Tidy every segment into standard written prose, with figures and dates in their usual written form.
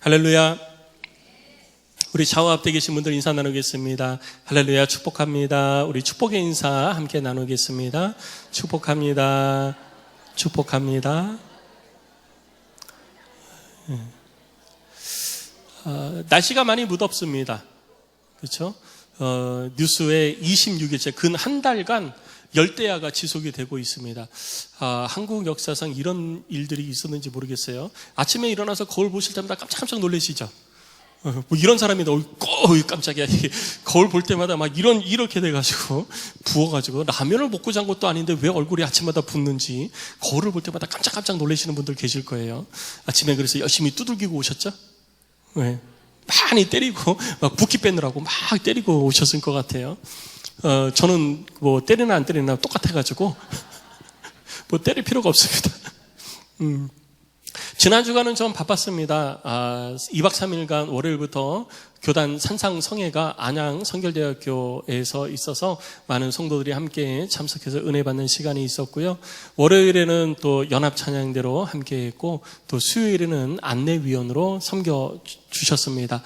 할렐루야. 우리 좌우 앞에 계신 분들 인사 나누겠습니다. 할렐루야. 축복합니다. 우리 축복의 인사 함께 나누겠습니다. 축복합니다. 축복합니다. 날씨가 많이 무덥습니다. 그렇죠? 뉴스에 26일째 근 한 달간 열대야가 지속이 되고 있습니다. 한국 역사상 이런 일들이 있었는지 모르겠어요. 아침에 일어나서 거울 보실 때마다 깜짝깜짝 놀라시죠? 뭐 이런 사람이 깜짝이야. 거울 볼 때마다 막 이렇게 돼가지고 부어가지고 라면을 먹고 잔 것도 아닌데 왜 얼굴이 아침마다 붓는지 거울을 볼 때마다 깜짝깜짝 놀라시는 분들 계실 거예요. 아침에 그래서 열심히 두들기고 오셨죠? 네. 많이 때리고 막 붓기 빼느라고 막 때리고 오셨을 것 같아요. 저는 뭐 때리나 안 때리나 똑같아가지고 뭐 때릴 필요가 없습니다. 지난 주간은 좀 바빴습니다. 2박 3일간 월요일부터 교단 산상성회가 안양 성결대학교에서 있어서 많은 성도들이 함께 참석해서 은혜 받는 시간이 있었고요. 월요일에는 또 연합 찬양대로 함께 했고 또 수요일에는 안내위원으로 섬겨주셨습니다.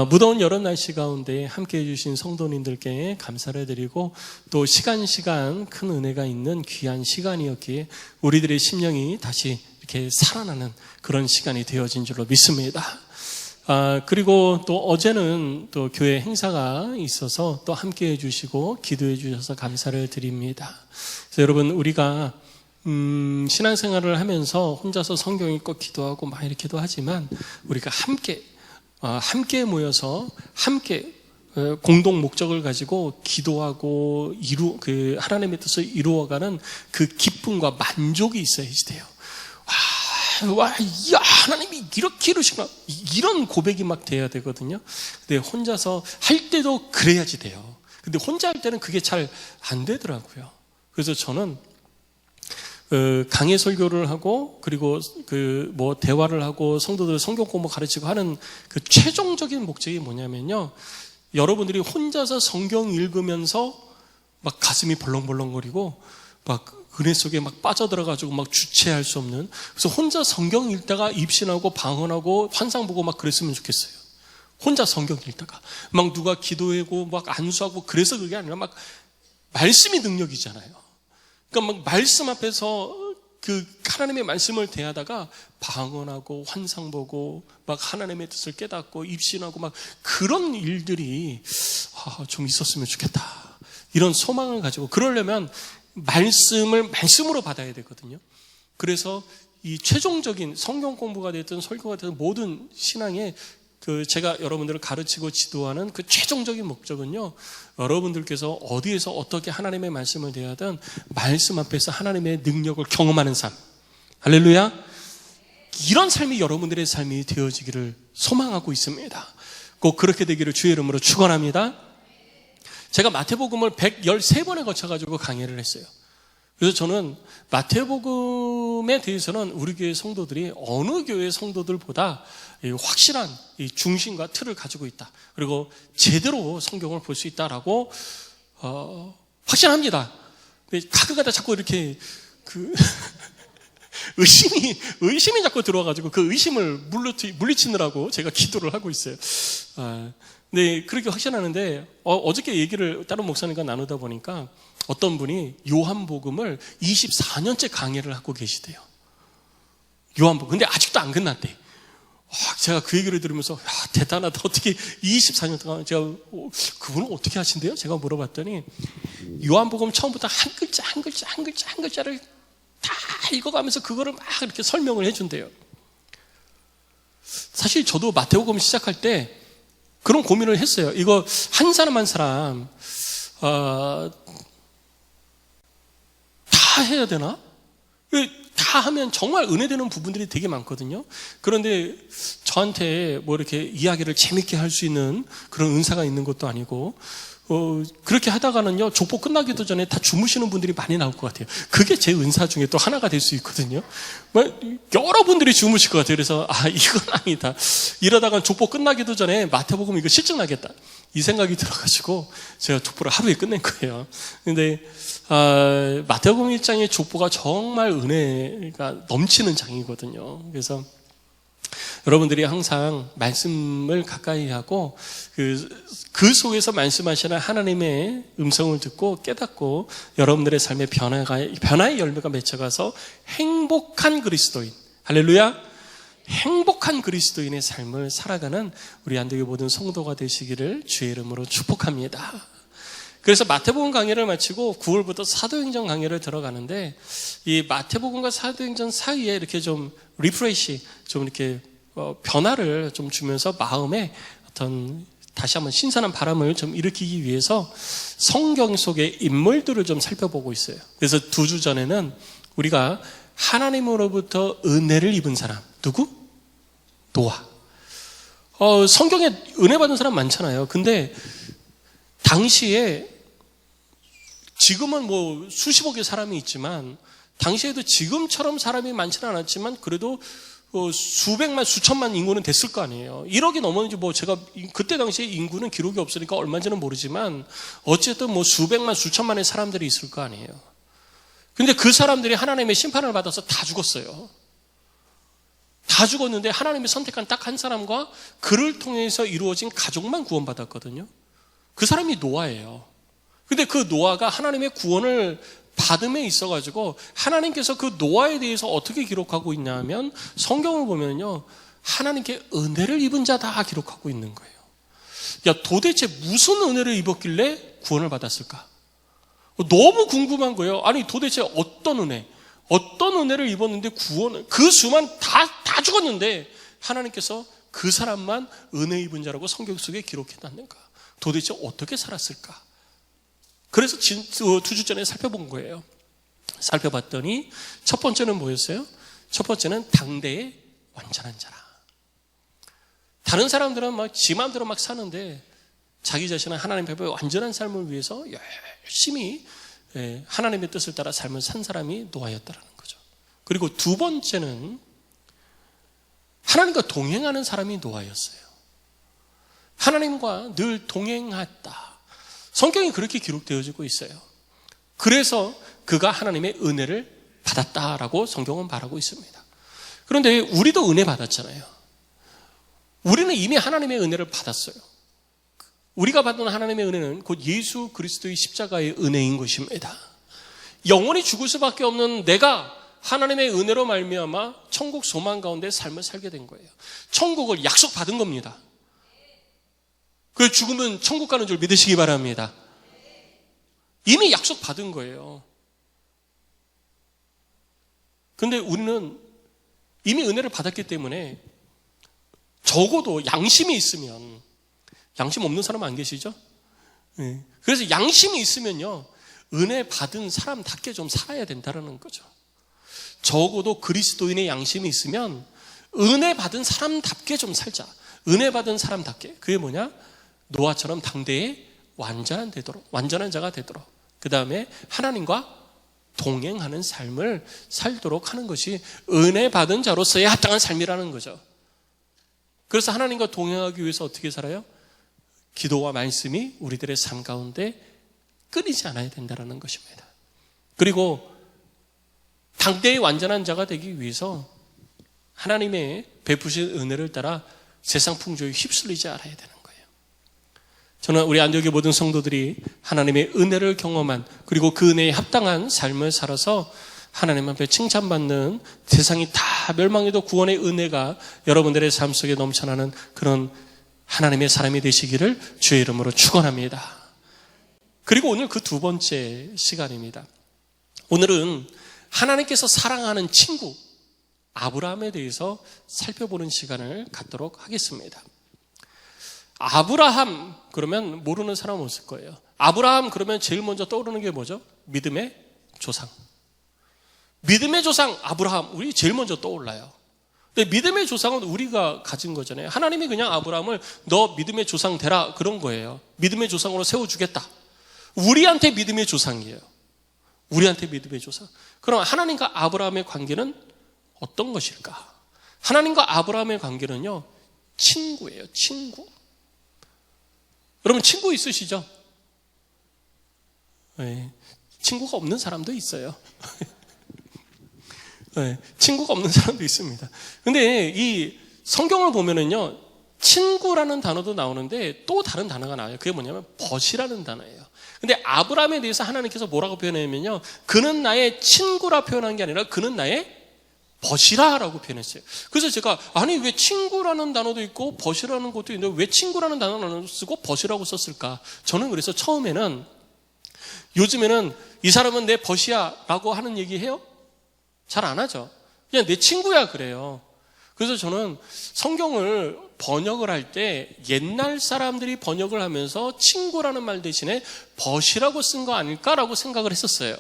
무더운 여름 날씨 가운데 함께 해주신 성도님들께 감사를 드리고 또 시간 큰 은혜가 있는 귀한 시간이었기에 우리들의 심령이 다시 이렇게 살아나는 그런 시간이 되어진 줄로 믿습니다. 그리고 또 어제는 또 교회 행사가 있어서 또 함께 해주시고 기도해 주셔서 감사를 드립니다. 그래서 여러분 우리가 신앙생활을 하면서 혼자서 성경 읽고 기도하고 막 이렇게도 하지만 우리가 함께 모여서 함께 공동 목적을 가지고 기도하고 하나님의 뜻을 이루어가는 그 기쁨과 만족이 있어야지 돼요. 하나님이 이렇게 이루시구나. 이런 고백이 막 돼야 되거든요. 근데 혼자서 할 때도 그래야지 돼요. 근데 혼자 할 때는 그게 잘 안 되더라고요. 그래서 저는 강해 설교를 하고 그리고 대화를 하고 성도들 성경 공부 가르치고 하는 그 최종적인 목적이 뭐냐면요. 여러분들이 혼자서 성경 읽으면서 막 가슴이 벌렁벌렁거리고 막 은혜 속에 막 빠져들어가지고 막 주체할 수 없는, 그래서 혼자 성경 읽다가 입신하고 방언하고 환상 보고 막 그랬으면 좋겠어요. 혼자 성경 읽다가 막 누가 기도하고 막 안수하고 그래서 그게 아니라 막 말씀이 능력이잖아요. 그러니까 막 말씀 앞에서 그 하나님의 말씀을 대하다가 방언하고 환상 보고 막 하나님의 뜻을 깨닫고 입신하고 막 그런 일들이 좀 있었으면 좋겠다. 이런 소망을 가지고 그러려면 말씀으로 받아야 되거든요. 그래서 이 최종적인 성경 공부가 됐든 설교가 됐든 모든 신앙의 제가 여러분들을 가르치고 지도하는 그 최종적인 목적은요, 여러분들께서 어디에서 어떻게 하나님의 말씀을 대하든 말씀 앞에서 하나님의 능력을 경험하는 삶. 할렐루야. 이런 삶이 여러분들의 삶이 되어지기를 소망하고 있습니다. 꼭 그렇게 되기를 주의 이름으로 축원합니다. 제가 마태복음을 113번에 거쳐가지고 강의를 했어요. 그래서 저는 마태복음에 대해서는 우리 교회 성도들이 어느 교회 성도들보다 확실한 중심과 틀을 가지고 있다. 그리고 제대로 성경을 볼 수 있다라고 확신합니다. 가끔가다 자꾸 이렇게 의심이 자꾸 들어와가지고 그 의심을 물리치느라고 제가 기도를 하고 있어요. 네, 그렇게 확신하는데 어저께 얘기를 다른 목사님과 나누다 보니까 어떤 분이 요한복음을 24년째 강의를 하고 계시대요. 요한복음. 근데 아직도 안 끝났대. 제가 그 얘기를 들으면서 대단하다. 어떻게 24년 동안 제가 그분은 어떻게 하신대요? 제가 물어봤더니 요한복음 처음부터 한 글자를 다 읽어가면서 그거를 막 이렇게 설명을 해준대요. 사실 저도 마태복음 시작할 때 그런 고민을 했어요. 이거 한 사람 한 사람 다 해야 되나? 다 하면 정말 은혜되는 부분들이 되게 많거든요. 그런데 저한테 뭐 이렇게 이야기를 재밌게 할 수 있는 그런 은사가 있는 것도 아니고 그렇게 하다가는요, 족보 끝나기도 전에 다 주무시는 분들이 많이 나올 것 같아요. 그게 제 은사 중에 또 하나가 될 수 있거든요. 여러분들이 주무실 것 같아요. 그래서 이건 아니다. 이러다가 족보 끝나기도 전에 마태복음 이거 실증나겠다. 이 생각이 들어가지고 제가 족보를 하루에 끝낸 거예요. 근데 마태복음 1장의 족보가 정말 은혜가 넘치는 장이거든요. 그래서 여러분들이 항상 말씀을 가까이 하고 그 속에서 말씀하시는 하나님의 음성을 듣고 깨닫고 여러분들의 삶의 변화의 열매가 맺혀가서 행복한 그리스도인, 할렐루야, 행복한 그리스도인의 삶을 살아가는 우리 안동의 모든 성도가 되시기를 주의 이름으로 축복합니다. 그래서 마태복음 강의를 마치고 9월부터 사도행전 강의를 들어가는데, 이 마태복음과 사도행전 사이에 이렇게 좀 리프레시, 좀 이렇게 변화를 좀 주면서 마음에 어떤 다시 한번 신선한 바람을 좀 일으키기 위해서 성경 속의 인물들을 좀 살펴보고 있어요. 그래서 2주 전에는 우리가 하나님으로부터 은혜를 입은 사람, 누구? 노아. 성경에 은혜 받은 사람 많잖아요. 근데 당시에, 지금은 뭐 수십억의 사람이 있지만 당시에도 지금처럼 사람이 많지는 않았지만 그래도 수백만, 수천만 인구는 됐을 거 아니에요. 1억이 넘었는지 뭐 제가 그때 당시에 인구는 기록이 없으니까 얼마인지는 모르지만 어쨌든 뭐 수백만, 수천만의 사람들이 있을 거 아니에요. 근데 그 사람들이 하나님의 심판을 받아서 다 죽었어요. 다 죽었는데 하나님이 선택한 딱 한 사람과 그를 통해서 이루어진 가족만 구원받았거든요. 그 사람이 노아예요. 근데 그 노아가 하나님의 구원을 받음에 있어가지고 하나님께서 그 노아에 대해서 어떻게 기록하고 있냐 하면 성경을 보면요, 하나님께 은혜를 입은 자다 기록하고 있는 거예요. 야, 도대체 무슨 은혜를 입었길래 구원을 받았을까? 너무 궁금한 거예요. 아니 도대체 어떤 은혜를 입었는데 구원을, 그 수만 다 죽었는데 하나님께서 그 사람만 은혜 입은 자라고 성경 속에 기록해놨는가? 도대체 어떻게 살았을까? 그래서 2주 전에 살펴본 거예요. 살펴봤더니 첫 번째는 뭐였어요? 첫 번째는 당대의 완전한 자라. 다른 사람들은 막 지 마음대로 막 사는데 자기 자신은 하나님 앞에 완전한 삶을 위해서 열심히 하나님의 뜻을 따라 삶을 산 사람이 노아였다라는 거죠. 그리고 2번째는 하나님과 동행하는 사람이 노아였어요. 하나님과 늘 동행했다. 성경이 그렇게 기록되어지고 있어요. 그래서 그가 하나님의 은혜를 받았다라고 성경은 말하고 있습니다. 그런데 우리도 은혜 받았잖아요. 우리는 이미 하나님의 은혜를 받았어요. 우리가 받은 하나님의 은혜는 곧 예수 그리스도의 십자가의 은혜인 것입니다. 영원히 죽을 수밖에 없는 내가 하나님의 은혜로 말미암아 천국 소망 가운데 삶을 살게 된 거예요. 천국을 약속받은 겁니다. 그 죽으면 천국 가는 줄 믿으시기 바랍니다. 이미 약속받은 거예요. 근데 우리는 이미 은혜를 받았기 때문에 적어도 양심이 있으면, 양심 없는 사람 안 계시죠? 네. 그래서 양심이 있으면요, 은혜 받은 사람답게 좀 살아야 된다는 거죠. 적어도 그리스도인의 양심이 있으면 은혜 받은 사람답게 좀 살자. 은혜 받은 사람답게. 그게 뭐냐? 노아처럼 당대에 완전한 자가 되도록, 그 다음에 하나님과 동행하는 삶을 살도록 하는 것이 은혜 받은 자로서의 합당한 삶이라는 거죠. 그래서 하나님과 동행하기 위해서 어떻게 살아요? 기도와 말씀이 우리들의 삶 가운데 끊이지 않아야 된다는 것입니다. 그리고 당대의 완전한 자가 되기 위해서 하나님의 베푸신 은혜를 따라 세상 풍조에 휩쓸리지 않아야 되는 거예요. 저는 우리 안디옥의 모든 성도들이 하나님의 은혜를 경험한, 그리고 그 은혜에 합당한 삶을 살아서 하나님 앞에 칭찬받는, 세상이 다 멸망해도 구원의 은혜가 여러분들의 삶 속에 넘쳐나는 그런 하나님의 사람이 되시기를 주의 이름으로 축원합니다. 그리고 오늘 그 2번째 시간입니다. 오늘은 하나님께서 사랑하는 친구 아브라함에 대해서 살펴보는 시간을 갖도록 하겠습니다. 아브라함 그러면 모르는 사람 없을 거예요. 아브라함 그러면 제일 먼저 떠오르는 게 뭐죠? 믿음의 조상. 믿음의 조상 아브라함, 우리 제일 먼저 떠올라요. 근데 믿음의 조상은 우리가 가진 거잖아요. 하나님이 그냥 아브라함을 너 믿음의 조상 되라 그런 거예요. 믿음의 조상으로 세워주겠다. 우리한테 믿음의 조상이에요. 우리한테 믿음의 조상. 그럼 하나님과 아브라함의 관계는 어떤 것일까? 하나님과 아브라함의 관계는요, 친구예요. 친구. 여러분 친구 있으시죠? 네, 친구가 없는 사람도 있어요. 네, 친구가 없는 사람도 있습니다. 근데 이 성경을 보면은요, 친구라는 단어도 나오는데 또 다른 단어가 나와요. 그게 뭐냐면 벗이라는 단어예요. 근데 아브라함에 대해서 하나님께서 뭐라고 표현하냐면요, 그는 나의 친구라 표현한 게 아니라 그는 나의 벗이라라고 표현했어요. 그래서 제가 아니 왜 친구라는 단어도 있고 벗이라는 것도 있는데 왜 친구라는 단어를 쓰고 벗이라고 썼을까? 저는 그래서 처음에는 요즘에는 이 사람은 내 벗이야 라고 하는 얘기 해요? 잘 안 하죠. 그냥 내 친구야 그래요. 그래서 저는 성경을 번역을 할 때 옛날 사람들이 번역을 하면서 친구라는 말 대신에 벗이라고 쓴 거 아닐까라고 생각을 했었어요.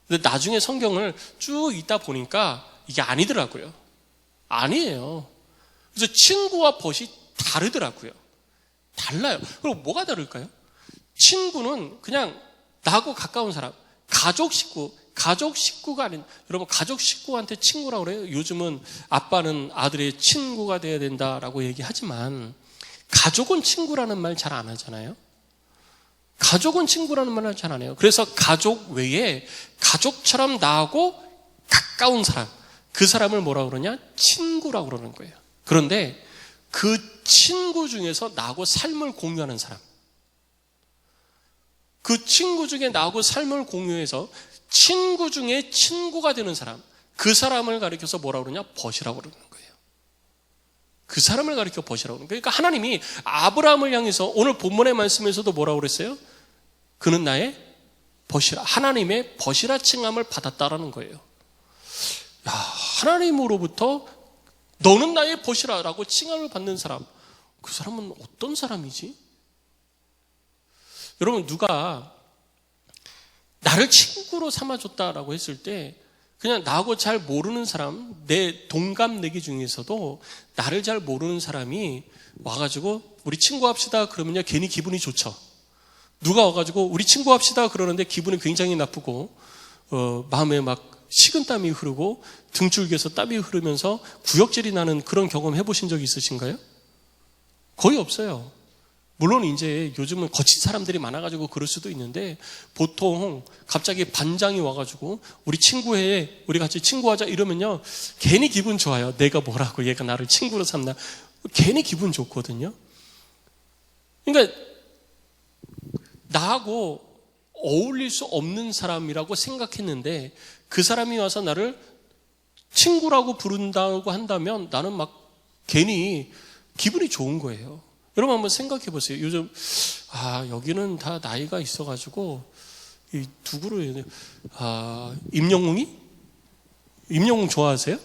근데 나중에 성경을 쭉 읽다 보니까 이게 아니더라고요. 아니에요. 그래서 친구와 벗이 다르더라고요. 달라요. 그럼 뭐가 다를까요? 친구는 그냥 나하고 가까운 사람, 가족 식구가 아닌, 여러분 가족 식구한테 친구라고 그래요. 요즘은 아빠는 아들의 친구가 돼야 된다라고 얘기하지만 가족은 친구라는 말 잘 안 하잖아요. 가족은 친구라는 말을 잘 안 해요. 그래서 가족 외에 가족처럼 나하고 가까운 사람, 그 사람을 뭐라고 그러냐? 친구라고 그러는 거예요. 그런데 그 친구 중에서 나하고 삶을 공유하는 사람, 그 친구 중에 나하고 삶을 공유해서 친구 중에 친구가 되는 사람, 그 사람을 가리켜서 뭐라고 그러냐? 벗이라고 그러는 거예요. 그 사람을 가리켜 벗이라고 그러는 거예요. 그러니까 하나님이 아브라함을 향해서 오늘 본문의 말씀에서도 뭐라고 그랬어요? 그는 나의 벗이라, 하나님의 벗이라 칭함을 받았다라는 거예요. 야, 하나님으로부터 너는 나의 벗이라라고 칭함을 받는 사람, 그 사람은 어떤 사람이지? 여러분, 누가 나를 친구로 삼아줬다라고 했을 때 그냥 나하고 잘 모르는 사람, 내 동갑내기 중에서도 나를 잘 모르는 사람이 와가지고 우리 친구합시다 그러면요 괜히 기분이 좋죠. 누가 와가지고 우리 친구합시다 그러는데 기분이 굉장히 나쁘고 마음에 막 식은땀이 흐르고 등줄기에서 땀이 흐르면서 구역질이 나는 그런 경험 해보신 적 있으신가요? 거의 없어요. 물론 이제 요즘은 거친 사람들이 많아가지고 그럴 수도 있는데 보통 갑자기 반장이 와가지고 우리 친구해, 우리 같이 친구하자 이러면요 괜히 기분 좋아요. 내가 뭐라고 얘가 나를 친구로 삼나, 괜히 기분 좋거든요. 그러니까 나하고 어울릴 수 없는 사람이라고 생각했는데 그 사람이 와서 나를 친구라고 부른다고 한다면 나는 막 괜히 기분이 좋은 거예요. 여러분 한번 생각해 보세요. 요즘 여기는 다 나이가 있어가지고 이 누구로 해야 돼요? 임영웅이? 임영웅 좋아하세요?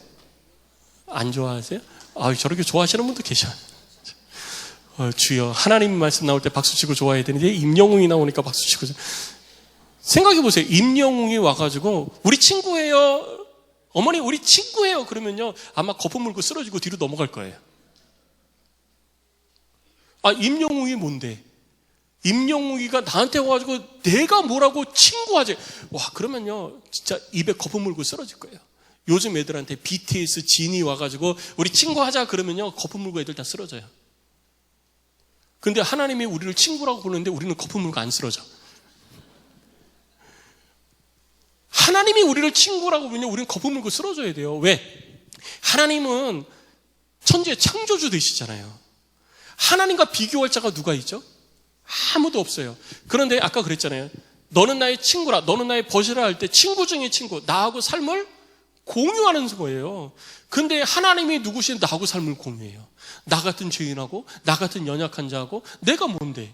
안 좋아하세요? 저렇게 좋아하시는 분도 계셔요. 주여, 하나님 말씀 나올 때 박수치고 좋아해야 되는데 임영웅이 나오니까 박수치고. 생각해 보세요. 임영웅이 와가지고 우리 친구예요, 어머니 우리 친구예요 그러면요 아마 거품 물고 쓰러지고 뒤로 넘어갈 거예요. 임영웅이 뭔데? 임영웅이가 나한테 와가지고 내가 뭐라고 친구하지? 와, 그러면요 진짜 입에 거품 물고 쓰러질 거예요. 요즘 애들한테 BTS 진이 와가지고 우리 친구하자 그러면요 거품 물고 애들 다 쓰러져요. 근데 하나님이 우리를 친구라고 부르는데 우리는 거품 물고 안 쓰러져. 하나님이 우리를 친구라고 부르면 우리는 거품 물고 쓰러져야 돼요. 왜? 하나님은 천지의 창조주 되시잖아요. 하나님과 비교할 자가 누가 있죠? 아무도 없어요. 그런데 아까 그랬잖아요. 너는 나의 친구라, 너는 나의 벗이라 할 때 친구 중에 친구, 나하고 삶을 공유하는 거예요. 근데 하나님이 누구신 나하고 삶을 공유해요. 나 같은 죄인하고 나 같은 연약한 자하고 내가 뭔데?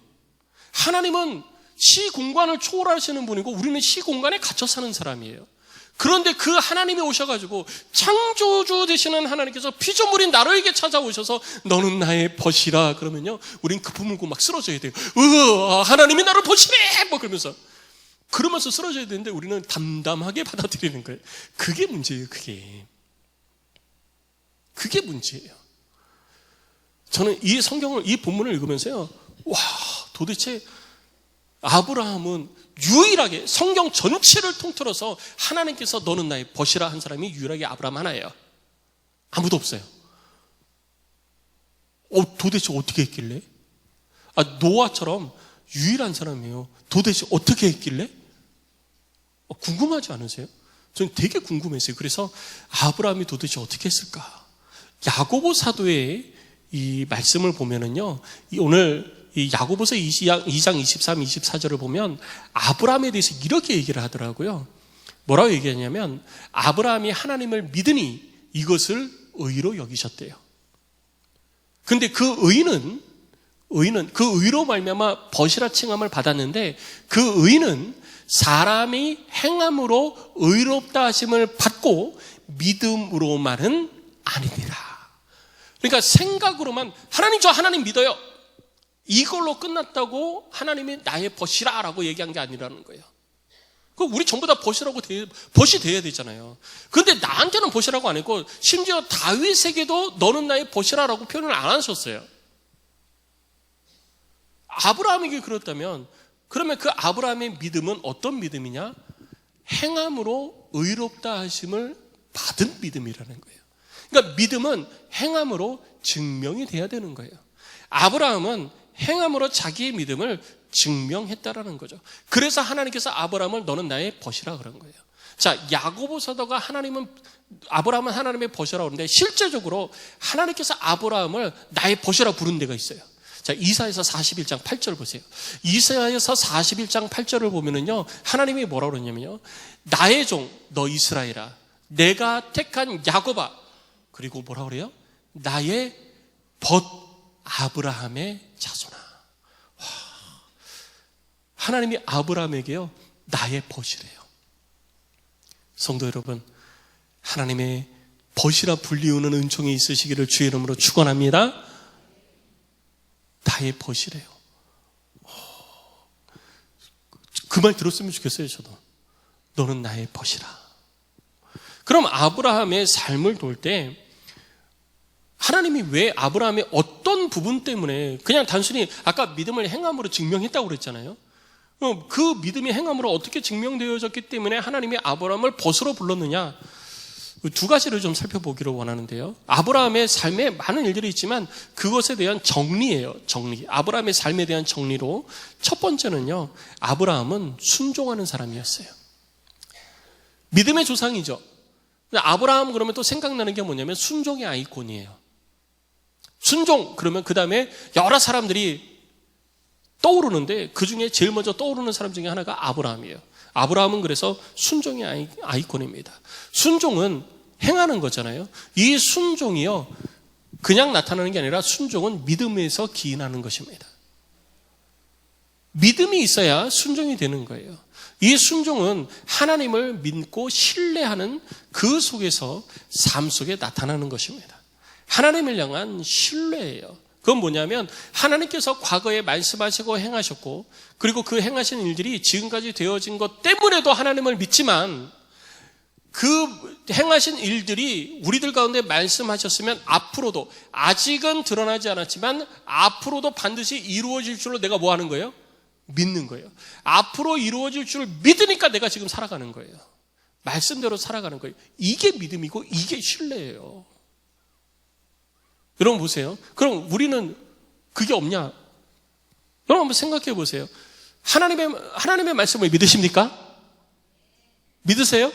하나님은 시공간을 초월하시는 분이고 우리는 시공간에 갇혀 사는 사람이에요. 그런데 그 하나님이 오셔가지고 창조주 되시는 하나님께서 피조물인 나로에게 찾아오셔서 너는 나의 벗이라 그러면요 우린 거품 물고 막 쓰러져야 돼요. 하나님이 나를 벗이래 뭐 그러면서 쓰러져야 되는데 우리는 담담하게 받아들이는 거예요. 그게 문제예요. 그게 문제예요. 저는 이 성경을, 이 본문을 읽으면서요, 와, 도대체 아브라함은 유일하게 성경 전체를 통틀어서 하나님께서 너는 나의 벗이라 한 사람이 유일하게 아브라함 하나예요. 아무도 없어요. 도대체 어떻게 했길래? 노아처럼 유일한 사람이에요. 도대체 어떻게 했길래? 궁금하지 않으세요? 저는 되게 궁금했어요. 그래서 아브라함이 도대체 어떻게 했을까? 야고보 사도의 이 말씀을 보면은요, 오늘 이 야고보서 2장 23, 24절을 보면 아브라함에 대해서 이렇게 얘기를 하더라고요. 뭐라고 얘기하냐면 아브라함이 하나님을 믿으니 이것을 의로 여기셨대요. 근데 그 의는 그 의로 말미암아 벗이라 칭함을 받았는데 그 의는 사람이 행함으로 의롭다 하심을 받고 믿음으로만은 아니니라. 그러니까 생각으로만 하나님, 저 하나님 믿어요, 이걸로 끝났다고 하나님이 나의 벗이라 라고 얘기한 게 아니라는 거예요. 우리 전부 다 벗이 돼야 되잖아요. 그런데 나한테는 벗이라고 안 했고 심지어 다윗에게도 너는 나의 벗이라 라고 표현을 안 하셨어요. 아브라함에게 그렇다면 그러면 그 아브라함의 믿음은 어떤 믿음이냐? 행함으로 의롭다 하심을 받은 믿음이라는 거예요. 그러니까 믿음은 행함으로 증명이 돼야 되는 거예요. 아브라함은 행함으로 자기의 믿음을 증명했다라는 거죠. 그래서 하나님께서 아브라함을 너는 나의 벗이라 그런 거예요. 자, 야고보 사도가 아브라함은 하나님의 벗이라고 그러는데 실제적으로 하나님께서 아브라함을 나의 벗이라 부른 데가 있어요. 자, 이사야서 41장 8절 보세요. 이사야서 41장 8절을 보면은요, 하나님이 뭐라고 그러냐면요, 나의 종 너 이스라엘아, 내가 택한 야곱아, 그리고 뭐라고 그래요? 나의 벗 아브라함의 자손아. 와, 하나님이 아브라함에게요 나의 벗이래요. 성도 여러분, 하나님의 벗이라 불리우는 은총이 있으시기를 주의 이름으로 축원합니다. 나의 벗이래요. 그 말 들었으면 좋겠어요. 저도. 너는 나의 벗이라. 그럼 아브라함의 삶을 돌 때 하나님이 왜 아브라함의 어떤 부분 때문에 그냥 단순히 아까 믿음을 행함으로 증명했다고 그랬잖아요. 그 믿음이 행함으로 어떻게 증명되어졌기 때문에 하나님이 아브라함을 벗으로 불렀느냐, 두 가지를 좀 살펴보기를 원하는데요. 아브라함의 삶에 많은 일들이 있지만 그것에 대한 정리예요. 정리. 아브라함의 삶에 대한 정리로 첫 번째는요, 아브라함은 순종하는 사람이었어요. 믿음의 조상이죠. 아브라함 그러면 또 생각나는 게 뭐냐면 순종의 아이콘이에요. 순종 그러면 그 다음에 여러 사람들이 떠오르는데 그 중에 제일 먼저 떠오르는 사람 중에 하나가 아브라함이에요. 아브라함은 그래서 순종의 아이콘입니다. 순종은 행하는 거잖아요. 이 순종이요, 그냥 나타나는 게 아니라 순종은 믿음에서 기인하는 것입니다. 믿음이 있어야 순종이 되는 거예요. 이 순종은 하나님을 믿고 신뢰하는 그 속에서 삶 속에 나타나는 것입니다. 하나님을 향한 신뢰예요. 그건 뭐냐면 하나님께서 과거에 말씀하시고 행하셨고 그리고 그 행하신 일들이 지금까지 되어진 것 때문에도 하나님을 믿지만 그 행하신 일들이 우리들 가운데 말씀하셨으면 앞으로도, 아직은 드러나지 않았지만 앞으로도 반드시 이루어질 줄로 내가 뭐 하는 거예요? 믿는 거예요. 앞으로 이루어질 줄 믿으니까 내가 지금 살아가는 거예요. 말씀대로 살아가는 거예요. 이게 믿음이고 이게 신뢰예요. 여러분 보세요. 그럼 우리는 그게 없냐? 여러분 한번 생각해 보세요. 하나님의 말씀을 믿으십니까? 믿으세요?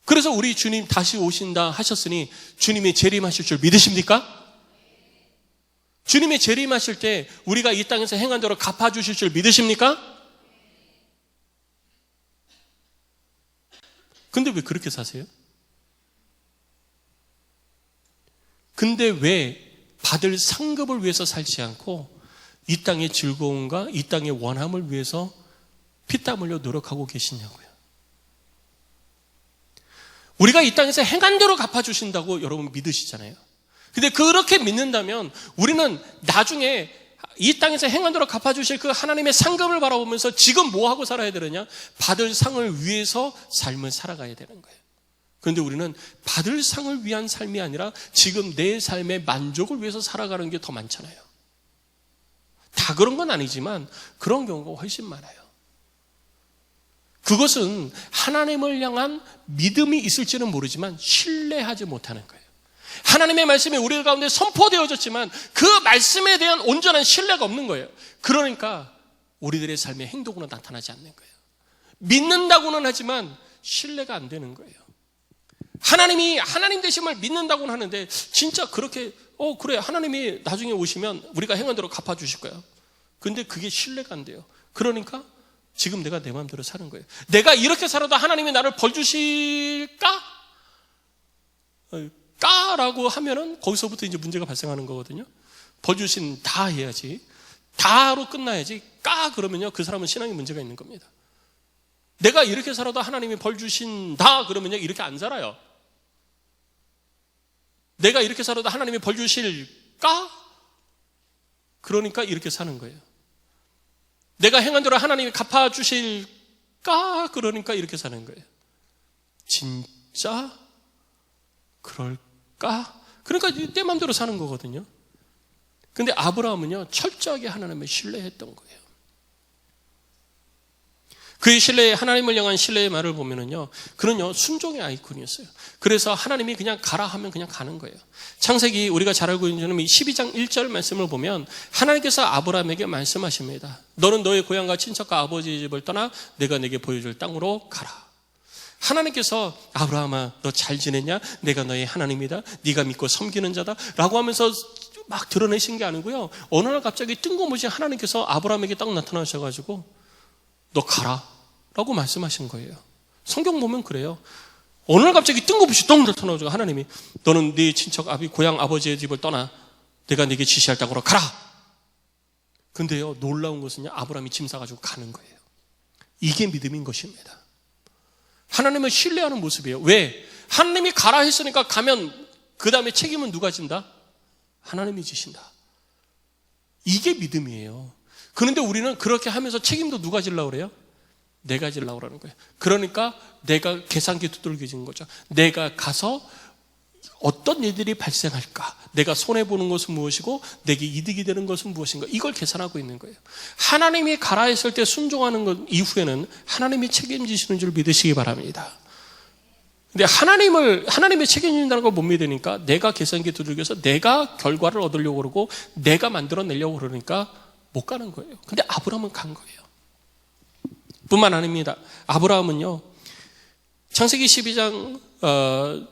그래서 우리 주님 다시 오신다 하셨으니 주님이 재림하실 줄 믿으십니까? 주님이 재림하실 때 우리가 이 땅에서 행한 대로 갚아주실 줄 믿으십니까? 근데 왜 그렇게 사세요? 근데 왜 받을 상급을 위해서 살지 않고 이 땅의 즐거움과 이 땅의 원함을 위해서 피땀 흘려 노력하고 계시냐고요. 우리가 이 땅에서 행한 대로 갚아주신다고 여러분 믿으시잖아요. 근데 그렇게 믿는다면 우리는 나중에 이 땅에서 행한 대로 갚아주실 그 하나님의 상급을 바라보면서 지금 뭐 하고 살아야 되느냐? 받을 상을 위해서 삶을 살아가야 되는 거예요. 그런데 우리는 받을 상을 위한 삶이 아니라 지금 내 삶의 만족을 위해서 살아가는 게 더 많잖아요. 다 그런 건 아니지만 그런 경우가 훨씬 많아요. 그것은 하나님을 향한 믿음이 있을지는 모르지만 신뢰하지 못하는 거예요. 하나님의 말씀이 우리 가운데 선포되어졌지만 그 말씀에 대한 온전한 신뢰가 없는 거예요. 그러니까 우리들의 삶의 행동으로 나타나지 않는 거예요. 믿는다고는 하지만 신뢰가 안 되는 거예요. 하나님이 하나님 되심을 믿는다고는 하는데 진짜 그렇게 그래 하나님이 나중에 오시면 우리가 행한 대로 갚아주실 거야. 근데 그게 신뢰가 안 돼요. 그러니까 지금 내가 내 마음대로 사는 거예요. 내가 이렇게 살아도 하나님이 나를 벌 주실까? 까라고 하면은 거기서부터 이제 문제가 발생하는 거거든요. 벌 주신 다 해야지. 다로 끝나야지. 까 그러면요 그 사람은 신앙에 문제가 있는 겁니다. 내가 이렇게 살아도 하나님이 벌 주신다 그러면요 이렇게 안 살아요. 내가 이렇게 살아도 하나님이 벌 주실까? 그러니까 이렇게 사는 거예요. 내가 행한 대로 하나님이 갚아주실까? 그러니까 이렇게 사는 거예요. 진짜 그럴까? 그러니까 내 마음대로 사는 거거든요. 근데 아브라함은요 철저하게 하나님을 신뢰했던 거예요. 그의 신뢰, 하나님을 향한 신뢰의 말을 보면은요, 그는요 순종의 아이콘이었어요. 그래서 하나님이 그냥 가라 하면 그냥 가는 거예요. 창세기 우리가 잘 알고 있는 12장 1절 말씀을 보면 하나님께서 아브라함에게 말씀하십니다. 너는 너의 고향과 친척과 아버지의 집을 떠나 내가 내게 보여줄 땅으로 가라. 하나님께서 아브라함아 너 잘 지냈냐? 내가 너의 하나님이다. 네가 믿고 섬기는 자다. 라고 하면서 막 드러내신 게 아니고요. 어느 날 갑자기 뜬금없이 하나님께서 아브라함에게 딱 나타나셔가지고 너 가라 라고 말씀하신 거예요. 성경 보면 그래요. 어느 날 갑자기 뜬금없이 똥 나타나가지고 하나님이 너는 네 친척 고향 아버지의 집을 떠나 내가 네게 지시할 땅으로 가라. 근데요 놀라운 것은요 아브라함이 짐 싸가지고 가는 거예요. 이게 믿음인 것입니다. 하나님을 신뢰하는 모습이에요. 왜? 하나님이 가라 했으니까 가면 그 다음에 책임은 누가 진다? 하나님이 지신다. 이게 믿음이에요. 그런데 우리는 그렇게 하면서 책임도 누가 지려고 그래요? 내가 지려고 그러는 거예요. 그러니까 내가 계산기 두들겨진 거죠. 내가 가서 어떤 일들이 발생할까? 내가 손해보는 것은 무엇이고 내게 이득이 되는 것은 무엇인가? 이걸 계산하고 있는 거예요. 하나님이 가라 했을 때 순종하는 것 이후에는 하나님이 책임지시는 줄 믿으시기 바랍니다. 근데 하나님의 책임진다는 걸 못 믿으니까 내가 계산기 두들겨서 내가 결과를 얻으려고 그러고 내가 만들어내려고 그러니까 못 가는 거예요. 근데 아브라함은 간 거예요. 뿐만 아닙니다. 아브라함은요, 창세기 12장에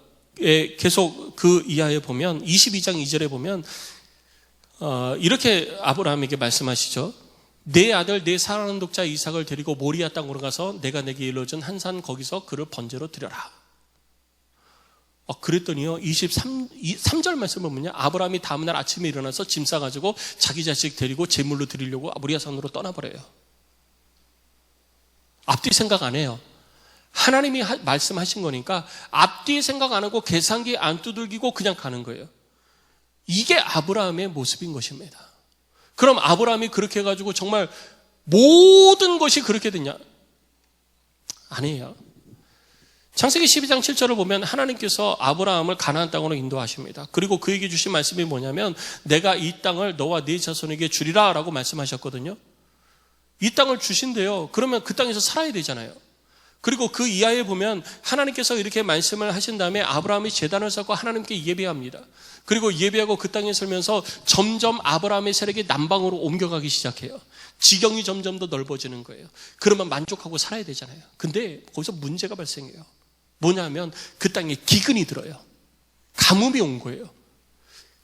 계속 그 이하에 보면 22장 2절에 보면 이렇게 아브라함에게 말씀하시죠. 내 아들 내 사랑하는 독자 이삭을 데리고 모리아 땅으로 가서 내가 내게 일러준 한 산 거기서 그를 번제로 드려라. 그랬더니요 3절 말씀을 보면요 아브라함이 다음날 아침에 일어나서 짐 싸가지고 자기 자식 데리고 제물로 드리려고 모리아 산으로 떠나버려요. 앞뒤 생각 안 해요. 하나님이 말씀하신 거니까 앞뒤 생각 안 하고 계산기 안 두들기고 그냥 가는 거예요. 이게 아브라함의 모습인 것입니다. 그럼 아브라함이 그렇게 해가지고 정말 모든 것이 그렇게 됐냐? 아니에요. 창세기 12장 7절을 보면 하나님께서 아브라함을 가나안 땅으로 인도하십니다. 그리고 그에게 주신 말씀이 뭐냐면 내가 이 땅을 너와 네 자손에게 주리라 라고 말씀하셨거든요. 이 땅을 주신대요. 그러면 그 땅에서 살아야 되잖아요. 그리고 그 이하에 보면 하나님께서 이렇게 말씀을 하신 다음에 아브라함이 제단을 쌓고 하나님께 예배합니다. 그리고 예배하고 그 땅에 살면서 점점 아브라함의 세력이 남방으로 옮겨가기 시작해요. 지경이 점점 더 넓어지는 거예요. 그러면 만족하고 살아야 되잖아요. 근데 거기서 문제가 발생해요. 뭐냐면 그 땅에 기근이 들어요. 가뭄이 온 거예요.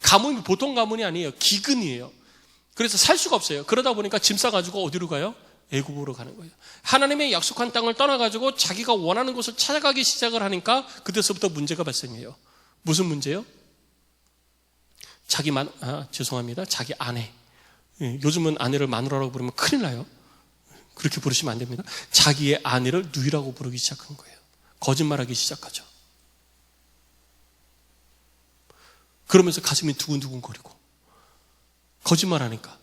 가뭄이 보통 가뭄이 아니에요. 기근이에요. 그래서 살 수가 없어요. 그러다 보니까 짐 싸가지고 어디로 가요? 애굽으로 가는 거예요. 하나님의 약속한 땅을 떠나가지고 자기가 원하는 곳을 찾아가기 시작을 하니까 그때서부터 문제가 발생해요. 무슨 문제요? 자기 아내. 요즘은 아내를 마누라라고 부르면 큰일 나요. 그렇게 부르시면 안 됩니다. 자기의 아내를 누이라고 부르기 시작한 거예요. 거짓말하기 시작하죠. 그러면서 가슴이 두근두근거리고 거짓말하니까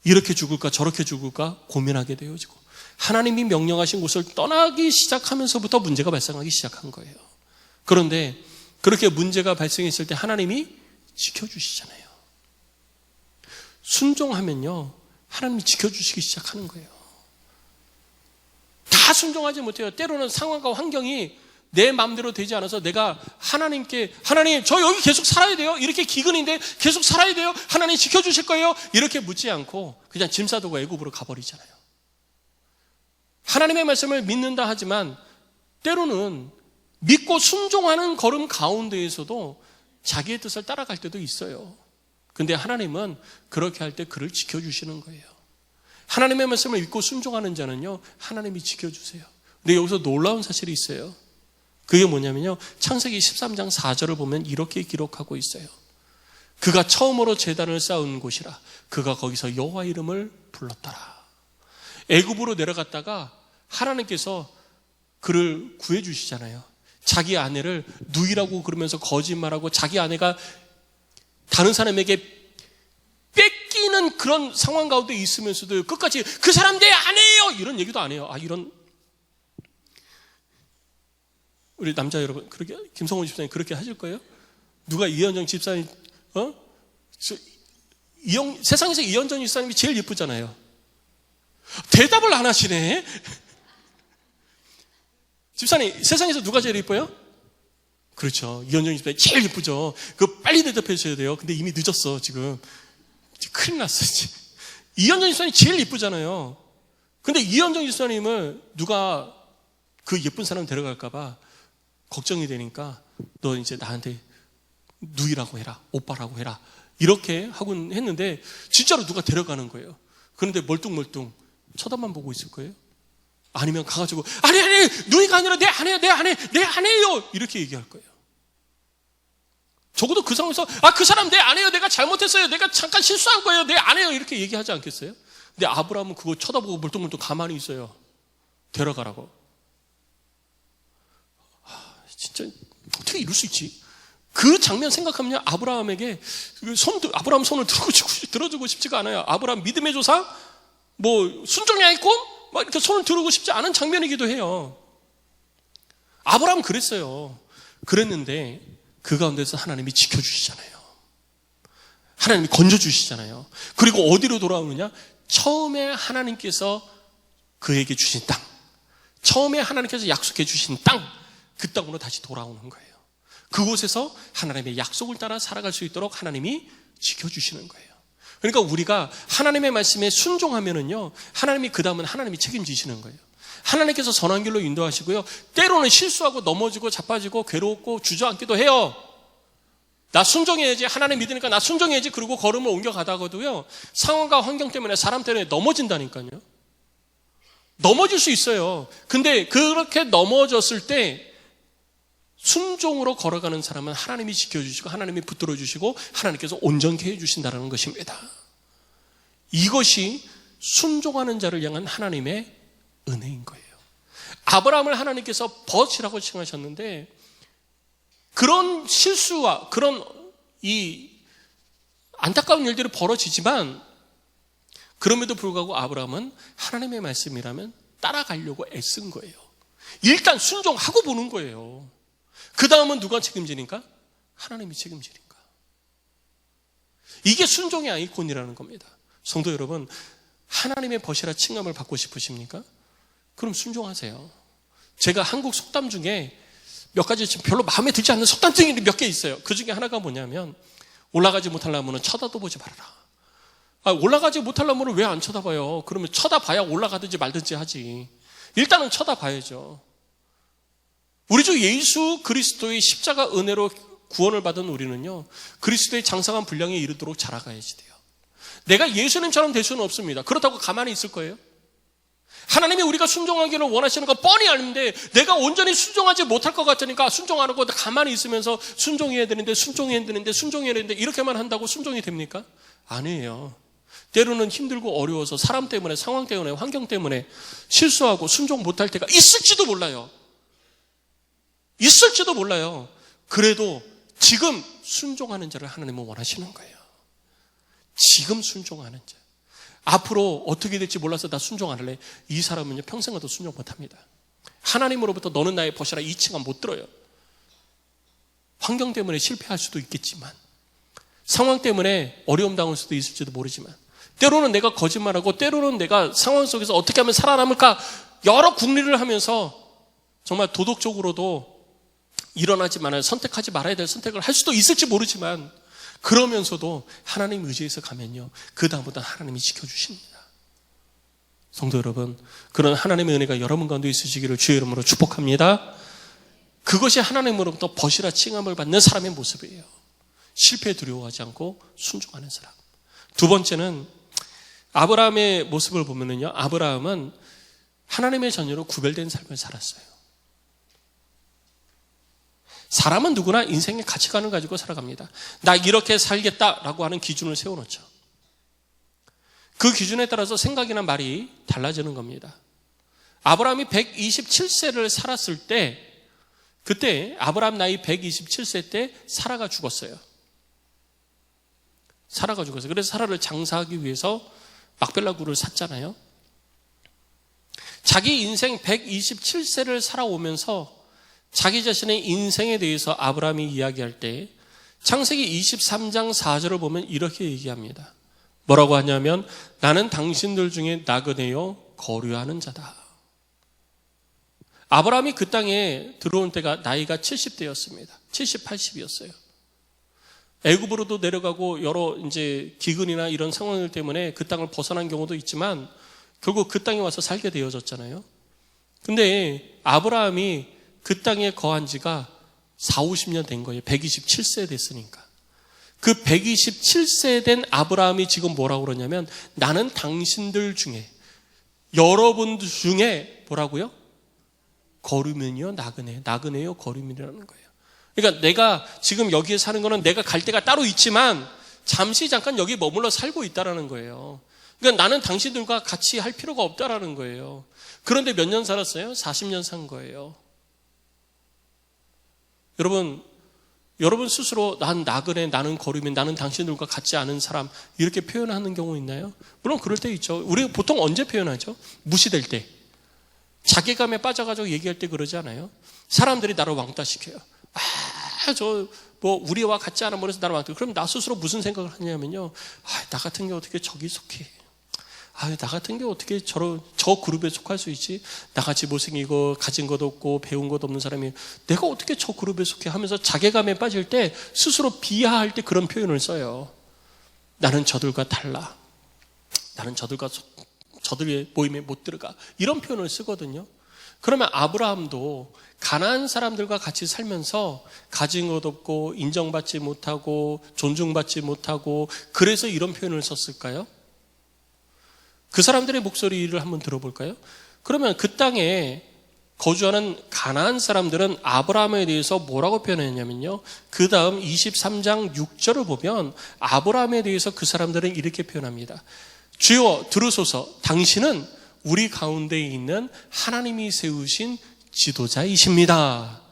이렇게 죽을까 저렇게 죽을까 고민하게 되어지고 하나님이 명령하신 곳을 떠나기 시작하면서부터 문제가 발생하기 시작한 거예요. 그런데 그렇게 문제가 발생했을 때 하나님이 지켜주시잖아요. 순종하면요 하나님이 지켜주시기 시작하는 거예요. 다 순종하지 못해요. 때로는 상황과 환경이 내 마음대로 되지 않아서 내가 하나님께 하나님 저 여기 계속 살아야 돼요? 이렇게 기근인데 계속 살아야 돼요? 하나님 지켜주실 거예요? 이렇게 묻지 않고 그냥 짐 싸두고 애굽으로 가버리잖아요. 하나님의 말씀을 믿는다 하지만 때로는 믿고 순종하는 걸음 가운데에서도 자기의 뜻을 따라갈 때도 있어요. 근데 하나님은 그렇게 할 때 그를 지켜주시는 거예요. 하나님의 말씀을 믿고 순종하는 자는요, 하나님이 지켜주세요. 근데 여기서 놀라운 사실이 있어요. 그게 뭐냐면요, 창세기 13장 4절을 보면 이렇게 기록하고 있어요. 그가 처음으로 제단을 쌓은 곳이라 그가 거기서 여호와 이름을 불렀더라. 애굽으로 내려갔다가 하나님께서 그를 구해주시잖아요. 자기 아내를 누이라고 그러면서 거짓말하고 자기 아내가 다른 사람에게 뺏기는 그런 상황 가운데 있으면서도 끝까지 그 사람 내 아내예요 이런 얘기도 안 해요. 이런 우리 남자 여러분, 그렇게 김성훈 집사님 그렇게 하실 거예요? 누가 이현정 집사님 세상에서 이현정 집사님이 제일 예쁘잖아요. 대답을 안 하시네. 집사님, 세상에서 누가 제일 예뻐요? 그렇죠. 이현정 집사님 제일 예쁘죠. 그거 빨리 대답해 주셔야 돼요. 근데 이미 늦었어, 지금 큰일 났어, 지금. 이현정 집사님 제일 예쁘잖아요. 근데 이현정 집사님을 누가 그 예쁜 사람 데려갈까봐 걱정이 되니까 너 이제 나한테 누이라고 해라, 오빠라고 해라, 이렇게 하곤 했는데 진짜로 누가 데려가는 거예요. 그런데 멀뚱멀뚱 쳐다만 보고 있을 거예요. 아니면 가가지고 아니 누이가 아니라 내 아내예요 이렇게 얘기할 거예요. 적어도 그 상황에서 그 사람 내 아내예요, 내가 잘못했어요, 내가 잠깐 실수한 거예요, 내 아내예요 이렇게 얘기하지 않겠어요? 근데 아브라함은 그거 쳐다보고 멀뚱멀뚱 가만히 있어요. 데려가라고. 진짜 어떻게 이럴 수 있지? 그 장면 생각하면 아브라함에게 아브라함 손을 들어주고 싶지가 않아요. 아브라함 믿음의 조상, 순종의 아이콘, 이렇게 손을 들고 싶지 않은 장면이기도 해요. 아브라함 그랬어요. 그랬는데 그 가운데서 하나님이 지켜주시잖아요. 하나님이 건져주시잖아요. 그리고 어디로 돌아오느냐? 처음에 하나님께서 그에게 주신 땅, 처음에 하나님께서 약속해 주신 땅, 그 땅으로 다시 돌아오는 거예요. 그곳에서 하나님의 약속을 따라 살아갈 수 있도록 하나님이 지켜주시는 거예요. 그러니까 우리가 하나님의 말씀에 순종하면은요, 하나님이 그 다음은 하나님이 책임지시는 거예요. 하나님께서 선한 길로 인도하시고요, 때로는 실수하고 넘어지고 자빠지고 괴롭고 주저앉기도 해요. 나 순종해야지, 하나님 믿으니까 나 순종해야지, 그리고 걸음을 옮겨가다가도요, 상황과 환경 때문에, 사람 때문에 넘어진다니까요. 넘어질 수 있어요. 근데 그렇게 넘어졌을 때 순종으로 걸어가는 사람은 하나님이 지켜주시고 하나님이 붙들어 주시고 하나님께서 온전케 해주신다는 것입니다. 이것이 순종하는 자를 향한 하나님의 은혜인 거예요. 아브라함을 하나님께서 벗이라고 칭하셨는데, 그런 실수와 그런 이 안타까운 일들이 벌어지지만 그럼에도 불구하고 아브라함은 하나님의 말씀이라면 따라가려고 애쓴 거예요. 일단 순종하고 보는 거예요. 그 다음은 누가 책임지니까? 하나님이 책임지니까. 이게 순종의 아이콘이라는 겁니다. 성도 여러분, 하나님의 벗이라 칭함을 받고 싶으십니까? 그럼 순종하세요. 제가 한국 속담 중에 몇 가지 지금 별로 마음에 들지 않는 속담들이 몇 개 있어요. 그 중에 하나가 뭐냐면, 올라가지 못할 나무는 쳐다도 보지 말아라. 올라가지 못할 나무를 왜 안 쳐다봐요? 그러면 쳐다봐야 올라가든지 말든지 하지. 일단은 쳐다봐야죠. 우리 주 예수 그리스도의 십자가 은혜로 구원을 받은 우리는요, 그리스도의 장성한 분량에 이르도록 자라가야지 돼요. 내가 예수님처럼 될 수는 없습니다. 그렇다고 가만히 있을 거예요? 하나님이 우리가 순종하기를 원하시는 거 뻔히 아는데 내가 온전히 순종하지 못할 것 같으니까 순종 안 하고 가만히 있으면서 순종해야 되는데 이렇게만 한다고 순종이 됩니까? 아니에요. 때로는 힘들고 어려워서 사람 때문에, 상황 때문에, 환경 때문에 실수하고 순종 못할 때가 있을지도 몰라요. 그래도 지금 순종하는 자를 하나님은 원하시는 거예요. 지금 순종하는 자. 앞으로 어떻게 될지 몰라서 나 순종 안 할래. 이 사람은요, 평생은 더 순종 못합니다. 하나님으로부터 너는 나의 벗이라 이 칭함 못 들어요. 환경 때문에 실패할 수도 있겠지만, 상황 때문에 어려움 당할 수도 있을지도 모르지만, 때로는 내가 거짓말하고 때로는 내가 상황 속에서 어떻게 하면 살아남을까 여러 궁리를 하면서 정말 도덕적으로도 일어나지 말아야, 선택하지 말아야 될 선택을 할 수도 있을지 모르지만, 그러면서도 하나님 의지해서 가면요, 그 다음부터 하나님이 지켜주십니다. 성도 여러분, 그런 하나님의 은혜가 여러분 가운데 있으시기를 주의 이름으로 축복합니다. 그것이 하나님으로부터 벗이라 칭함을 받는 사람의 모습이에요. 실패에 두려워하지 않고 순종하는 사람. 두 번째는 아브라함의 모습을 보면은요, 아브라함은 하나님의 자녀로 구별된 삶을 살았어요. 사람은 누구나 인생의 가치관을 가지고 살아갑니다. 나 이렇게 살겠다라고 하는 기준을 세워놓죠. 그 기준에 따라서 생각이나 말이 달라지는 겁니다. 아브라함이 127세를 살았을 때, 그때 아브라함 나이 127세 때 사라가 죽었어요. 사라가 죽었어요. 그래서 사라를 장사하기 위해서 막벨라 굴을 샀잖아요. 자기 인생 127세를 살아오면서 자기 자신의 인생에 대해서 아브라함이 이야기할 때 창세기 23장 4절을 보면 이렇게 얘기합니다. 뭐라고 하냐면 나는 당신들 중에 나그네요 거류하는 자다. 아브라함이 그 땅에 들어온 때가 나이가 70대였습니다. 70, 80이었어요. 애굽으로도 내려가고 여러 이제 기근이나 이런 상황들 때문에 그 땅을 벗어난 경우도 있지만 결국 그 땅에 와서 살게 되어졌잖아요. 근데 아브라함이 그 땅에 거한 지가 4, 50년 된 거예요. 127세 됐으니까. 그 127세 된 아브라함이 지금 뭐라고 그러냐면 나는 당신들 중에 여러분들 중에 뭐라고요? 거류면요 나그네요 거류면이라는 거예요. 그러니까 내가 지금 여기에 사는 거는 내가 갈 데가 따로 있지만 잠시 잠깐 여기 머물러 살고 있다라는 거예요. 그러니까 나는 당신들과 같이 할 필요가 없다라는 거예요. 그런데 몇 년 살았어요? 40년 산 거예요. 여러분 스스로 난 나그네, 나는 거류면, 나는 당신들과 같지 않은 사람 이렇게 표현하는 경우 있나요? 물론 그럴 때 있죠. 우리 보통 언제 표현하죠? 무시될 때. 자괴감에 빠져가지고 얘기할 때 그러지 않아요? 사람들이 나를 왕따시켜요. 우리와 같지 않은 분에서 나를 왕따. 그럼 나 스스로 무슨 생각을 하냐면요. 나 같은 게 어떻게 저기 속해? 나 같은 게 어떻게 저 그룹에 속할 수 있지? 나같이 못생기고 가진 것도 없고 배운 것도 없는 사람이 내가 어떻게 저 그룹에 속해? 하면서 자괴감에 빠질 때 스스로 비하할 때 그런 표현을 써요. 나는 저들과 달라. 나는 저들의 모임에 못 들어가. 이런 표현을 쓰거든요. 그러면 아브라함도 가나안 사람들과 같이 살면서 가진 것 없고 인정받지 못하고 존중받지 못하고 그래서 이런 표현을 썼을까요? 그 사람들의 목소리를 한번 들어볼까요? 그러면 그 땅에 거주하는 가나안 사람들은 아브라함에 대해서 뭐라고 표현했냐면요. 그 다음 23장 6절을 보면 아브라함에 대해서 그 사람들은 이렇게 표현합니다. 주여 들으소서 당신은 우리 가운데 있는 하나님이 세우신 지도자이십니다.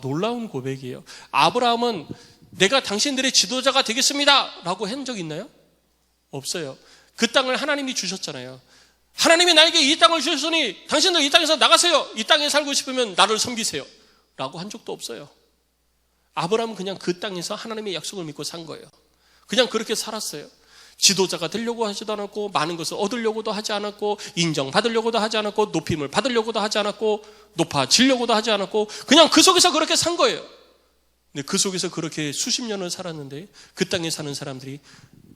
놀라운 고백이에요. 아브라함은 내가 당신들의 지도자가 되겠습니다 라고 한 적 있나요? 없어요. 그 땅을 하나님이 주셨잖아요. 하나님이 나에게 이 땅을 주셨으니 당신들 이 땅에서 나가세요. 이 땅에 살고 싶으면 나를 섬기세요 라고 한 적도 없어요. 아브라함은 그냥 그 땅에서 하나님의 약속을 믿고 산 거예요. 그냥 그렇게 살았어요. 지도자가 되려고 하지도 않았고 많은 것을 얻으려고도 하지 않았고 인정받으려고도 하지 않았고 높임을 받으려고도 하지 않았고 높아지려고도 하지 않았고 그냥 그 속에서 그렇게 산 거예요. 근데 그 속에서 그렇게 수십 년을 살았는데 그 땅에 사는 사람들이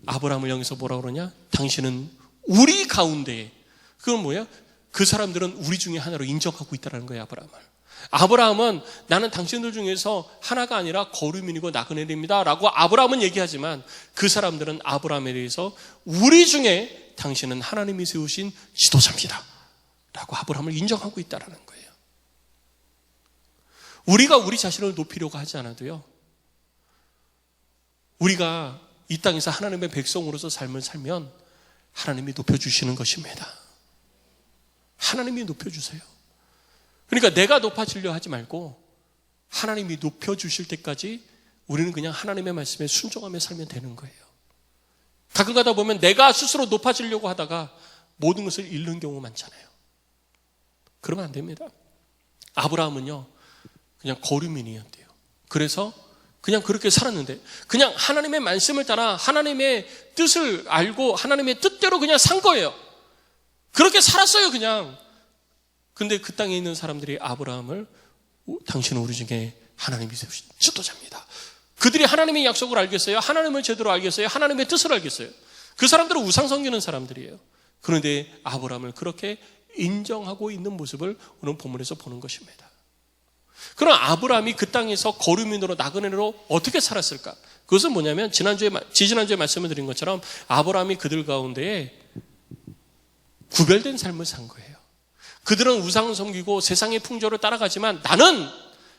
아브라함을 향해서 뭐라고 그러냐? 당신은 우리 가운데에. 그건 뭐예요? 그 사람들은 우리 중에 하나로 인정하고 있다는 거예요. 아브라함은 나는 당신들 중에서 하나가 아니라 거류민이고 나그네입니다 라고 아브라함은 얘기하지만 그 사람들은 아브라함에 대해서 우리 중에 당신은 하나님이 세우신 지도자입니다 라고 아브라함을 인정하고 있다는 거예요. 우리가 우리 자신을 높이려고 하지 않아도요, 우리가 이 땅에서 하나님의 백성으로서 삶을 살면 하나님이 높여주시는 것입니다. 하나님이 높여주세요. 그러니까 내가 높아지려 하지 말고 하나님이 높여주실 때까지 우리는 그냥 하나님의 말씀에 순종하며 살면 되는 거예요. 가끔 가다 보면 내가 스스로 높아지려고 하다가 모든 것을 잃는 경우가 많잖아요. 그러면 안 됩니다. 아브라함은요 그냥 거류민이었대요. 그래서 그냥 그렇게 살았는데 그냥 하나님의 말씀을 따라 하나님의 뜻을 알고 하나님의 뜻대로 그냥 산 거예요. 그렇게 살았어요 그냥. 근데 그 땅에 있는 사람들이 아브라함을 당신은 우리 중에 하나님이 세우신 지도자입니다. 그들이 하나님의 약속을 알겠어요? 하나님을 제대로 알겠어요? 하나님의 뜻을 알겠어요? 그 사람들은 우상 섬기는 사람들이에요. 그런데 아브라함을 그렇게 인정하고 있는 모습을 오늘 본문에서 보는 것입니다. 그럼 아브라함이 그 땅에서 거류민으로 나그네로 어떻게 살았을까? 그것은 뭐냐면 지지난주에 말씀을 드린 것처럼 아브라함이 그들 가운데에 구별된 삶을 산 거예요. 그들은 우상을 섬기고 세상의 풍조를 따라가지만 나는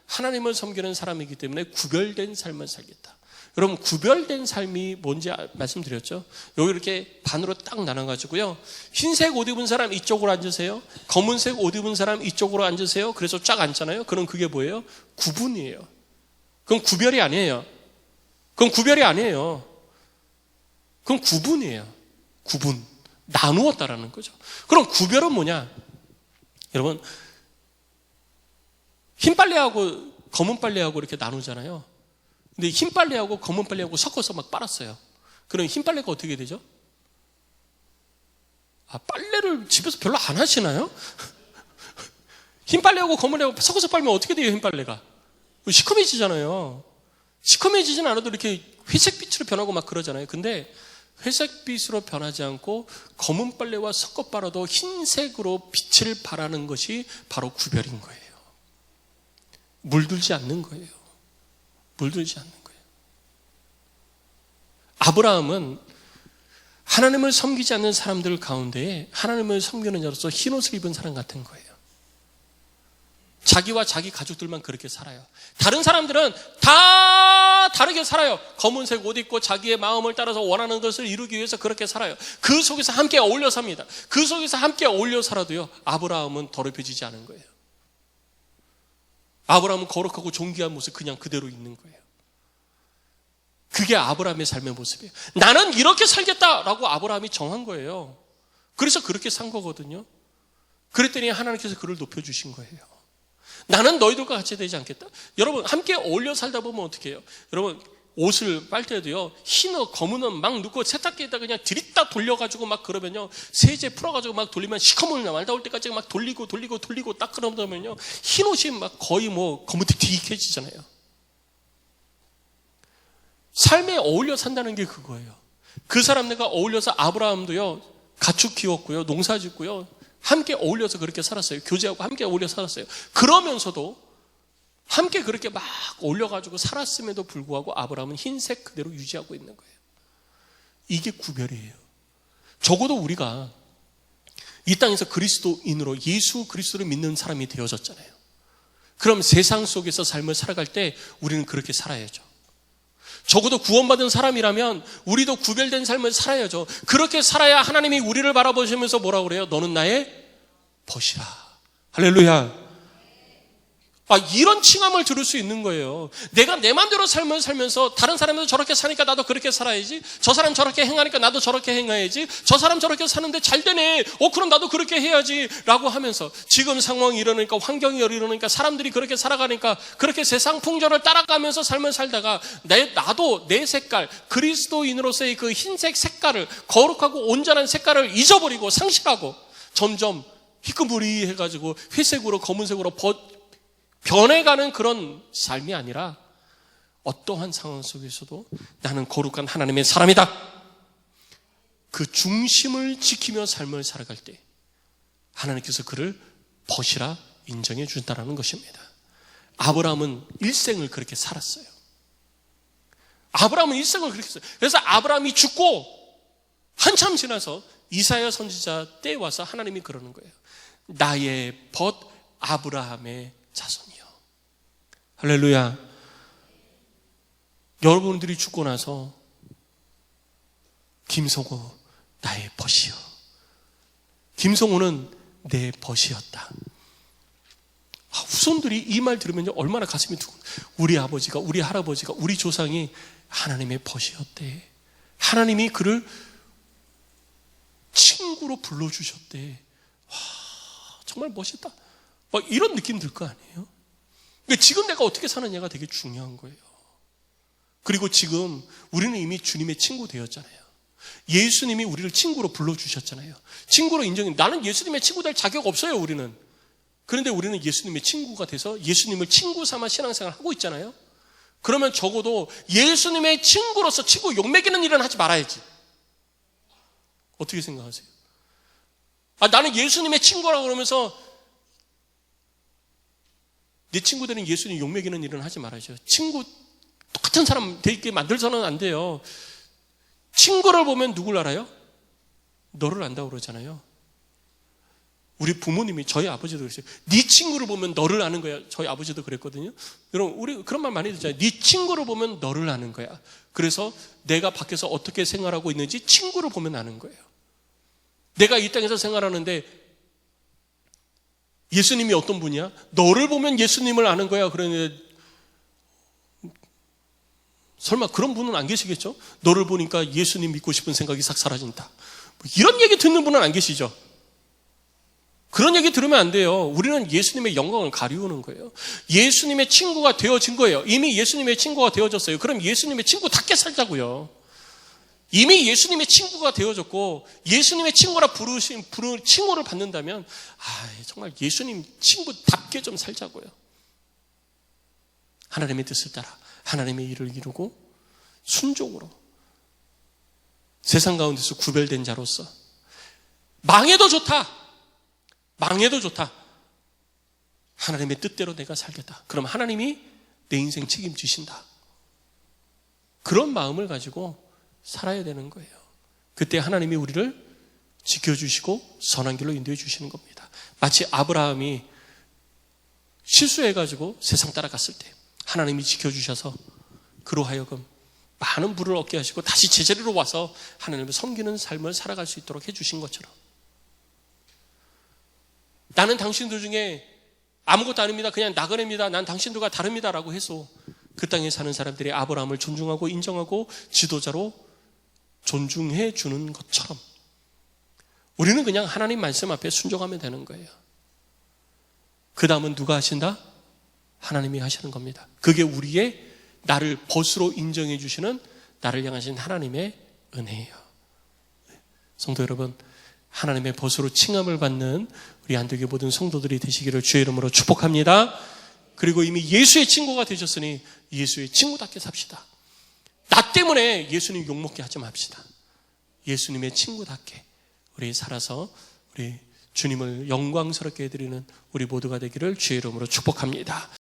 하나님을 섬기는 사람이기 때문에 구별된 삶을 살겠다. 여러분, 구별된 삶이 뭔지 말씀드렸죠? 여기 이렇게 반으로 딱 나눠가지고요. 흰색 옷 입은 사람 이쪽으로 앉으세요. 검은색 옷 입은 사람 이쪽으로 앉으세요. 그래서 쫙 앉잖아요. 그럼 그게 뭐예요? 구분이에요. 그건 구별이 아니에요. 그건 구별이 아니에요. 그건 구분이에요. 구분. 나누었다라는 거죠. 그럼 구별은 뭐냐? 여러분, 흰 빨래하고 검은 빨래하고 이렇게 나누잖아요. 근데 흰 빨래하고 검은 빨래하고 섞어서 막 빨았어요. 그럼 흰 빨래가 어떻게 되죠? 빨래를 집에서 별로 안 하시나요? 흰 빨래하고 검은 빨래하고 섞어서 빨면 어떻게 돼요, 흰 빨래가? 시커매지잖아요. 시커매지진 않아도 이렇게 회색빛으로 변하고 막 그러잖아요. 근데 회색빛으로 변하지 않고 검은 빨래와 섞어 빨아도 흰색으로 빛을 발하는 것이 바로 구별인 거예요. 물들지 않는 거예요. 물들지 않는 거예요. 아브라함은 하나님을 섬기지 않는 사람들 가운데에 하나님을 섬기는 자로서 흰옷을 입은 사람 같은 거예요. 자기와 자기 가족들만 그렇게 살아요. 다른 사람들은 다 다르게 살아요. 검은색 옷 입고 자기의 마음을 따라서 원하는 것을 이루기 위해서 그렇게 살아요. 그 속에서 함께 어울려 삽니다. 그 속에서 함께 어울려 살아도요, 아브라함은 더럽혀지지 않은 거예요. 아브라함은 거룩하고 존귀한 모습 그냥 그대로 있는 거예요. 그게 아브라함의 삶의 모습이에요. 나는 이렇게 살겠다라고 아브라함이 정한 거예요. 그래서 그렇게 산 거거든요. 그랬더니 하나님께서 그를 높여주신 거예요. 나는 너희들과 같이 되지 않겠다. 여러분, 함께 어울려 살다 보면 어떻게 해요? 여러분, 옷을 빨 때도요, 흰 옷, 검은 옷 막 넣고 세탁기에다 그냥 들이다 돌려가지고 막 그러면요, 세제 풀어가지고 막 돌리면 시커먼 날 나올 때까지 막 돌리고 딱 그러면요, 흰 옷이 막 거의 뭐 거무튀튀해지잖아요. 삶에 어울려 산다는 게 그거예요. 그 사람들과 어울려서 아브라함도요, 가축 키웠고요, 농사 짓고요, 함께 어울려서 그렇게 살았어요. 교제하고 함께 어울려 살았어요. 그러면서도 함께 그렇게 막 어울려가지고 살았음에도 불구하고 아브라함은 흰색 그대로 유지하고 있는 거예요. 이게 구별이에요. 적어도 우리가 이 땅에서 그리스도인으로 예수 그리스도를 믿는 사람이 되어졌잖아요. 그럼 세상 속에서 삶을 살아갈 때 우리는 그렇게 살아야죠. 적어도 구원받은 사람이라면 우리도 구별된 삶을 살아야죠. 그렇게 살아야 하나님이 우리를 바라보시면서 뭐라고 그래요? 너는 나의 벗이라. 할렐루야. 이런 칭함을 들을 수 있는 거예요. 내가 내 마음대로 삶을 살면서 다른 사람도 저렇게 사니까 나도 그렇게 살아야지. 저 사람 저렇게 행하니까 나도 저렇게 행해야지. 저 사람 저렇게 사는데 잘 되네. 그럼 나도 그렇게 해야지. 라고 하면서 지금 상황이 이러니까, 환경이 이러니까, 사람들이 그렇게 살아가니까 그렇게 세상 풍조를 따라가면서 삶을 살다가 나도 내 색깔, 그리스도인으로서의 그 흰색 색깔을, 거룩하고 온전한 색깔을 잊어버리고 상실하고 점점 희끄무리해가지고 회색으로 검은색으로 변해가는 그런 삶이 아니라 어떠한 상황 속에서도 나는 거룩한 하나님의 사람이다. 그 중심을 지키며 삶을 살아갈 때 하나님께서 그를 벗이라 인정해 준다는 것입니다. 아브라함은 일생을 그렇게 살았어요. 아브라함은 일생을 그렇게 살았어요. 그래서 아브라함이 죽고 한참 지나서 이사야 선지자 때에 와서 하나님이 그러는 거예요. 나의 벗 아브라함의 자손이요. 할렐루야. 여러분들이 죽고 나서 김성호 나의 벗이요. 김성호는 내 벗이었다. 후손들이 이 말 들으면 얼마나 가슴이 두근. 우리 아버지가, 우리 할아버지가, 우리 조상이 하나님의 벗이었대. 하나님이 그를 친구로 불러주셨대. 와, 정말 멋있다. 이런 느낌 들 거 아니에요? 그러니까 지금 내가 어떻게 사느냐가 되게 중요한 거예요. 그리고 지금 우리는 이미 주님의 친구 되었잖아요. 예수님이 우리를 친구로 불러주셨잖아요. 친구로 인정해. 나는 예수님의 친구 될 자격 없어요, 우리는. 그런데 우리는 예수님의 친구가 돼서 예수님을 친구 삼아 신앙생활을 하고 있잖아요. 그러면 적어도 예수님의 친구로서 친구 욕먹이는 일은 하지 말아야지. 어떻게 생각하세요? 나는 예수님의 친구라고 그러면서 내 친구들은 예수님 욕먹이는 일은 하지 말아야죠. 친구 똑같은 사람 되게 만들서는 안 돼요. 친구를 보면 누굴 알아요? 너를 안다고 그러잖아요. 우리 부모님이, 저희 아버지도 그랬어요. 네 친구를 보면 너를 아는 거야. 저희 아버지도 그랬거든요. 여러분, 우리 그런 말 많이 듣잖아요. 네 친구를 보면 너를 아는 거야. 그래서 내가 밖에서 어떻게 생활하고 있는지 친구를 보면 아는 거예요. 내가 이 땅에서 생활하는데 예수님이 어떤 분이야? 너를 보면 예수님을 아는 거야. 그러는데 설마 그런 분은 안 계시겠죠? 너를 보니까 예수님 믿고 싶은 생각이 싹 사라진다. 이런 얘기 듣는 분은 안 계시죠? 그런 얘기 들으면 안 돼요. 우리는 예수님의 영광을 가리우는 거예요. 예수님의 친구가 되어진 거예요. 이미 예수님의 친구가 되어졌어요. 그럼 예수님의 친구답게 살자고요. 이미 예수님의 친구가 되어졌고 예수님의 친구라 부르신 칭호를 받는다면 정말 예수님 친구답게 좀 살자고요. 하나님의 뜻을 따라 하나님의 일을 이루고 순종으로 세상 가운데서 구별된 자로서 망해도 좋다. 망해도 좋다. 하나님의 뜻대로 내가 살겠다. 그럼 하나님이 내 인생 책임지신다. 그런 마음을 가지고 살아야 되는 거예요. 그때 하나님이 우리를 지켜주시고 선한 길로 인도해 주시는 겁니다. 마치 아브라함이 실수해가지고 세상 따라갔을 때 하나님이 지켜주셔서 그로 하여금 많은 부를 얻게 하시고 다시 제자리로 와서 하나님을 섬기는 삶을 살아갈 수 있도록 해주신 것처럼, 나는 당신들 중에 아무것도 아닙니다. 그냥 나그네입니다. 난 당신들과 다릅니다라고 해서 그 땅에 사는 사람들이 아브라함을 존중하고 인정하고 지도자로 존중해 주는 것처럼 우리는 그냥 하나님 말씀 앞에 순종하면 되는 거예요. 그 다음은 누가 하신다? 하나님이 하시는 겁니다. 그게 우리의 나를 벗으로 인정해 주시는 나를 향하신 하나님의 은혜예요. 성도 여러분, 하나님의 벗으로 칭함을 받는 우리 안동의 모든 성도들이 되시기를 주의 이름으로 축복합니다. 그리고 이미 예수의 친구가 되셨으니 예수의 친구답게 삽시다. 나 때문에 예수님 욕먹게 하지 맙시다. 예수님의 친구답게 우리 살아서 우리 주님을 영광스럽게 해드리는 우리 모두가 되기를 주의 이름으로 축복합니다.